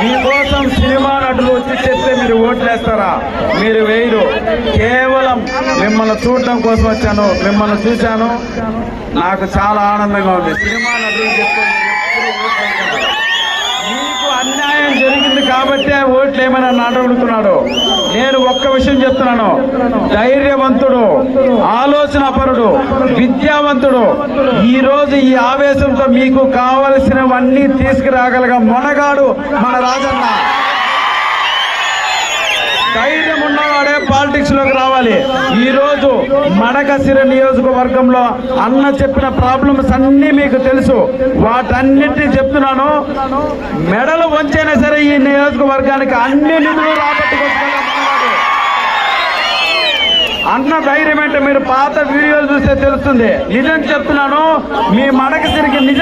మీకోసం సినిమా నటులు వచ్చి చెప్తే మీరు ఓట్లేస్తారా? మీరు వేయరు. కేవలం మిమ్మల్ని చూడటం కోసం వచ్చాను, మిమ్మల్ని చూశాను, నాకు చాలా ఆనందంగా ఉంది. సినిమా నటులు చెప్తే మీకు అన్యాయం జరిగింది కాబట్టే ఓట్లు ఏమైనా అడుగుతున్నాడు. నేను ఒక్క విషయం చెప్తున్నాను, ధైర్యవంతుడు, ఆలోచనాపరుడు, విద్యావంతుడు, ఈ రోజు ఈ ఆవేశంతో మీకు కావలసినవన్నీ తీసుకురాగలగా మొనగాడు మన రాజన్న. ధైర్యం ఉన్నవాడే పాలిటిక్స్ లోకి రావాలి. ఈ రోజు మడకశిర నియోజకవర్గంలో అన్న చెప్పిన ప్రాబ్లమ్స్ అన్ని మీకు తెలుసు, వాటన్నిటినీ చెప్తున్నాను. మెడలు వంచైనా సరే ఈ నియోజకవర్గానికి అన్ని నిధులు రాబట్టుకోగలరు. అన్న ధైర్యం అంటే మీరు పాత వీడియోలు చూస్తే తెలుస్తుంది. నిజం చెప్తున్నాను, మీ మడకశిరికి నిజం